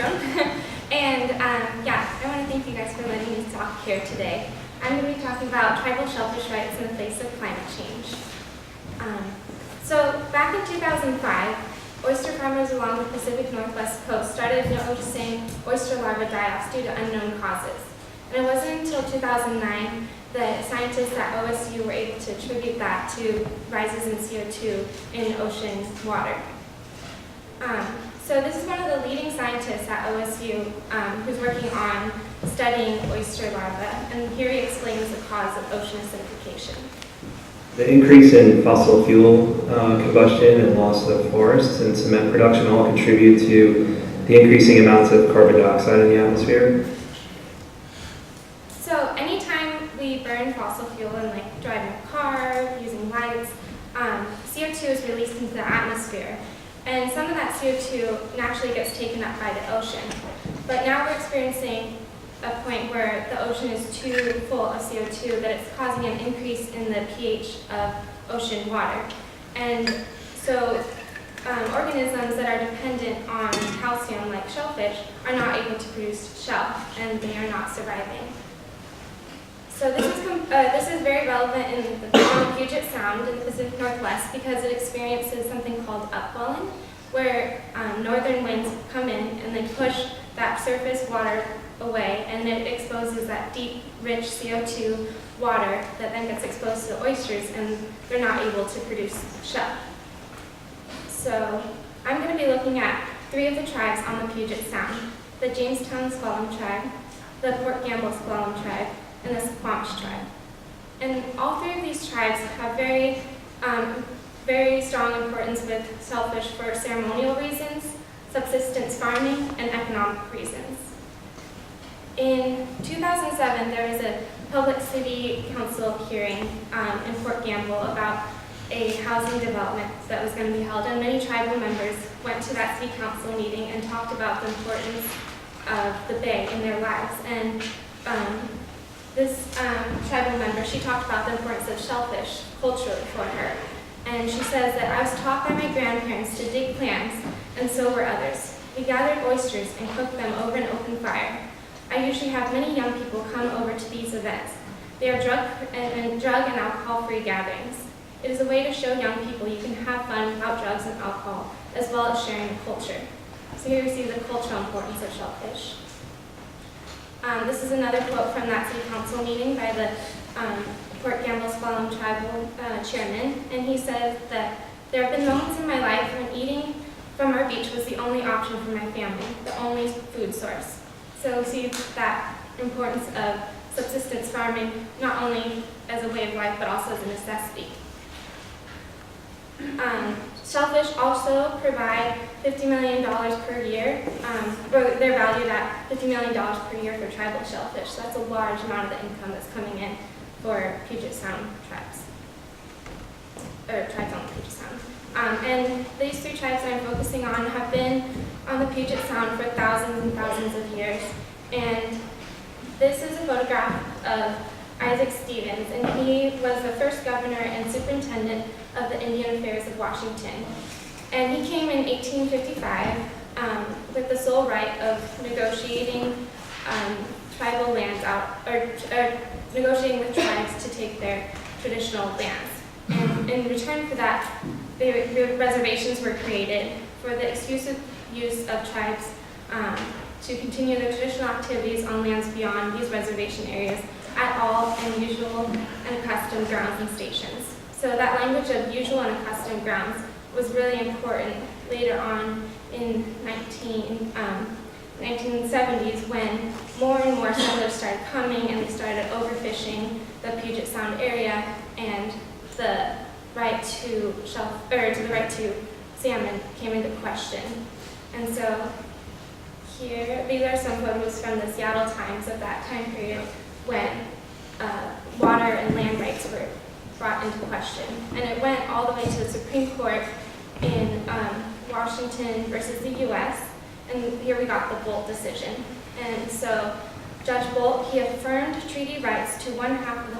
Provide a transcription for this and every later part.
Batstone. And yeah, I want to thank you guys for letting me talk here today. I'm going to be talking about tribal shellfish rights in the face of climate change. So back in 2005, oyster farmers along the Pacific Northwest coast started noticing oyster larvae die-offs due to unknown causes. And it wasn't until 2009 that scientists at OSU were able to attribute that to rises in CO2 in ocean water. So this is one of the leading scientists at OSU who's working on studying oyster larvae, and here he explains the cause of ocean acidification. The increase in fossil fuel combustion and loss of forests and cement production all contribute to the increasing amounts of carbon dioxide in the atmosphere. So anytime we burn fossil fuel in like driving a car, using lights, CO2 is released into the atmosphere. And some of that CO2 naturally gets taken up by the ocean. But now we're experiencing a point where the ocean is too full of CO2 that it's causing an increase in the pH of ocean water. And so organisms that are dependent on calcium, like shellfish, are not able to produce shell, and they are not surviving. So this is very relevant in the Puget Sound in the Pacific Northwest because it experiences something called upwelling, where northern winds come in and they push that surface water away, and it exposes that deep, rich CO2 water that then gets exposed to the oysters, and they're not able to produce shell. So I'm going to be looking at 3 of the tribes on the Puget Sound: the Jamestown Squalum tribe, the Port Gamble Squalum tribe, and the Squamish tribe. And all 3 of these tribes have very strong importance with shellfish for ceremonial reasons, subsistence farming, and economic reasons. In 2007, there was a public city council hearing in Port Gamble about a housing development that was going to be held, and many tribal members went to that city council meeting and talked about the importance of the bay in their lives. And this tribal member, she talked about the importance of shellfish culturally for her. And she says that I was taught by my grandparents to dig clams, and so were others. We gathered oysters and cooked them over an open fire. I usually have many young people come over to these events. They are drug and alcohol-free gatherings. It is a way to show young people you can have fun without drugs and alcohol, as well as sharing the culture. So here we see the cultural importance of shellfish. This is another quote from that city council meeting by the Port Gamble Squalum tribal chairman, and he says that there have been moments in my life when eating from our beach was the only option for my family, the only food source. So see that importance of subsistence farming, not only as a way of life, but also as a necessity. Shellfish also provide $50 million per year, or they're valued at $50 million per year for tribal shellfish. So that's a large amount of the income that's coming in for Puget Sound tribes, or tribes on the Puget Sound. And these 3 tribes that I'm focusing on have been on the Puget Sound for thousands and thousands of years. And this is a photograph of Isaac Stevens, and he was the first governor and superintendent of the Indian Affairs of Washington. And he came in 1855 with the sole right of negotiating tribal lands out, or negotiating with tribes to take their traditional lands. And in return for that, the reservations were created for the exclusive use of tribes to continue their traditional activities on lands beyond these reservation areas at all in usual and accustomed grounds and stations. So that language of usual and accustomed grounds was really important later on in 1970s when more and more settlers started coming and they started overfishing the Puget Sound area, and the right to salmon came into question. And so here, these are some photos from the Seattle Times of that time period when water and land rights were brought into question. And it went all the way to the Supreme Court in Washington versus the U.S., and here we got the Bolt decision. And so Judge Bolt, he affirmed treaty rights to 1/2 of the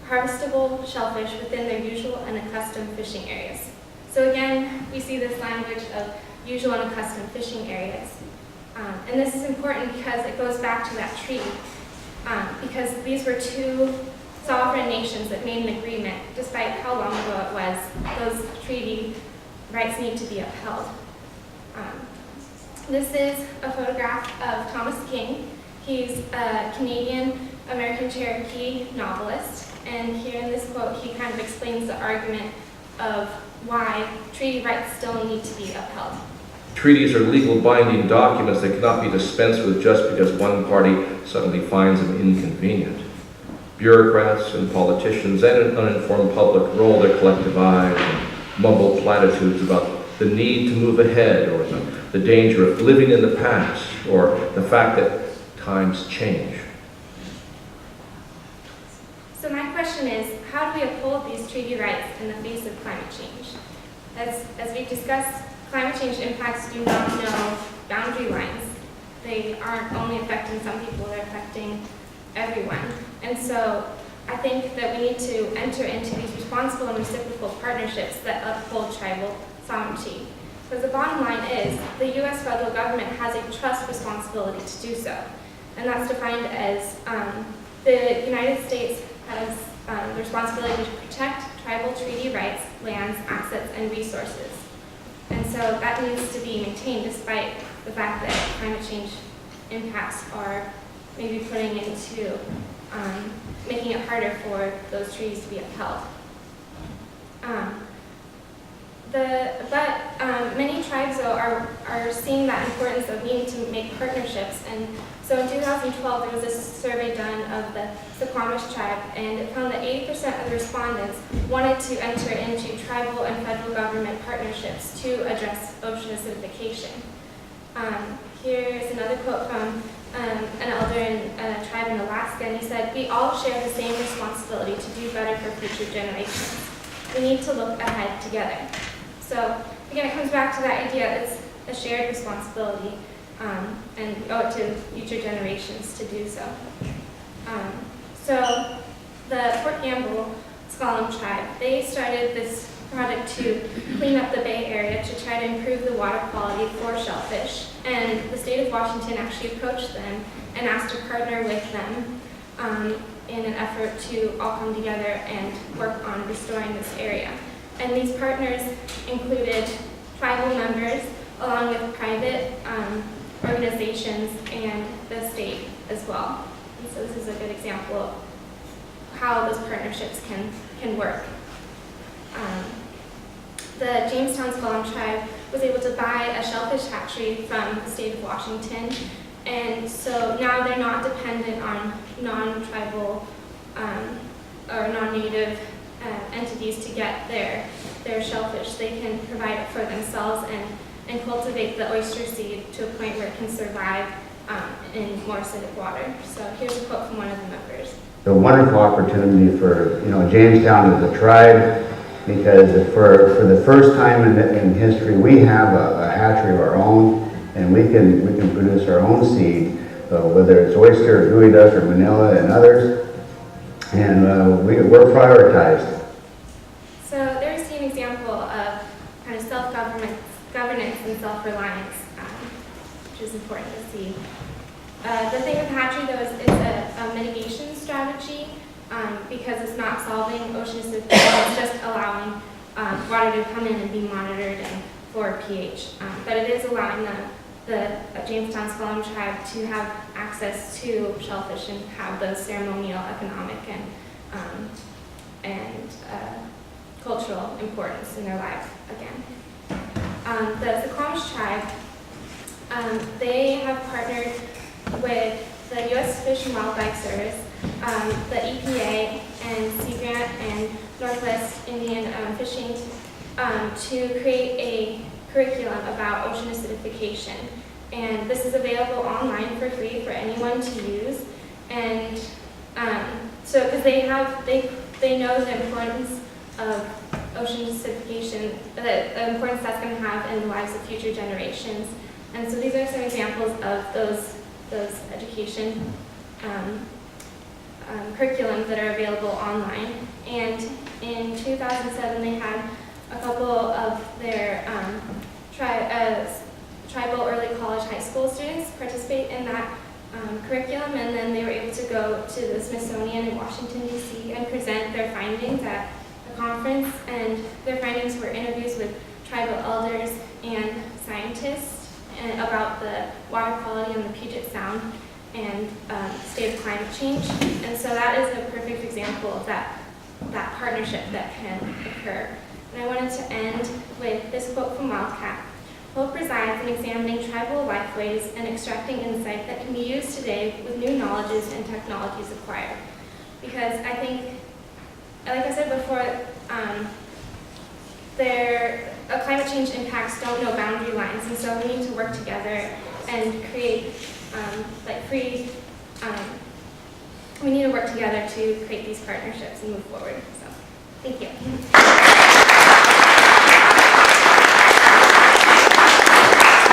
harvestable shellfish within their usual and accustomed fishing areas. So again, we see this language of usual and accustomed fishing areas. And this is important because it goes back to that treaty. Because these were two sovereign nations that made an agreement, despite how long ago it was, those treaty rights need to be upheld. This is a photograph of Thomas King. He's a Canadian-American Cherokee novelist, and here in this quote, he kind of explains the argument of why treaty rights still need to be upheld. Treaties are legal binding documents that cannot be dispensed with just because one party suddenly finds them inconvenient. Bureaucrats and politicians and an uninformed public roll their collective eyes and mumble platitudes about the need to move ahead, or the danger of living in the past, or the fact that times change. So my question is, how do we uphold these treaty rights in the face of climate change? As we've discussed, climate change impacts do not know boundary lines. They aren't only affecting some people, they're affecting everyone. And so I think that we need to enter into these responsible and reciprocal partnerships that uphold tribal sovereignty. Because the bottom line is, the U.S. federal government has a trust responsibility to do so. And that's defined as the United States has the responsibility to protect tribal treaty rights, lands, assets, and resources. And so that needs to be maintained despite the fact that climate change impacts are maybe putting into making it harder for those treaties to be upheld. Many tribes, though, are seeing that importance of needing to make partnerships. And so in 2012, there was a survey done of the Suquamish tribe, and it found that 80% of the respondents wanted to enter into tribal and federal government partnerships to address ocean acidification. Here's another quote from an elder in a tribe in Alaska, and he said, "We all share the same responsibility to do better for future generations. We need to look ahead together." So again, it comes back to that idea that it's a shared responsibility, and we owe it to future generations to do so. So the Port Gamble Squamish tribe, they started this project to clean up the Bay Area to try to improve the water quality for shellfish. And the state of Washington actually approached them and asked to partner with them in an effort to all come together and work on restoring this area. And these partners included tribal members along with private organizations and the state as well. And so this is a good example of how those partnerships can work. The Jamestown Squamish tribe was able to buy a shellfish hatchery from the state of Washington, and so now they're not dependent on non-tribal or non-native entities to get their shellfish. They can provide it for themselves and cultivate the oyster seed to a point where it can survive in more acidic water. So here's a quote from one of the members. A wonderful opportunity for Jamestown as a tribe, because for the first time in history we have a hatchery of our own, and we can produce our own seed, whether it's oyster or gooey duck or manila and others, and we're prioritized. So there's an example of kind of self-governance and self-reliance, which is important to see. The thing with hatchery, though, is it's a mitigation strategy because it's not solving ocean acidification, it's just allowing water to come in and be monitored and for pH. But it is allowing the Jamestown Squamish tribe to have access to shellfish and have those ceremonial, economic, and cultural importance in their lives again. The Suquamish tribe, they have partnered with the U.S. Fish and Wildlife Service, the EPA, and Sea Grant and Northwest Indian Fishing to create a curriculum about ocean acidification. And this is available online for free for anyone to use. And so, because they know the importance of ocean acidification, the importance that's going to have in the lives of future generations. And so these are some examples of those education curriculums that are available online. And in 2007, they had a couple of their tribal early college high school school students participate in that curriculum, and then they were able to go to the Smithsonian in Washington, D.C. and present their findings at a conference, and their findings were interviews with tribal elders and scientists about the water quality on the Puget Sound and state of climate change. And so that is a perfect example of that partnership that can occur. And I wanted to end with this quote from Wildcat. Hope resides in examining tribal lifeways and extracting insight that can be used today with new knowledges and technologies acquired. Because I think, like I said before, climate change impacts don't know boundary lines, and so we need to work together and create we need to work together to create these partnerships and move forward. So, thank you.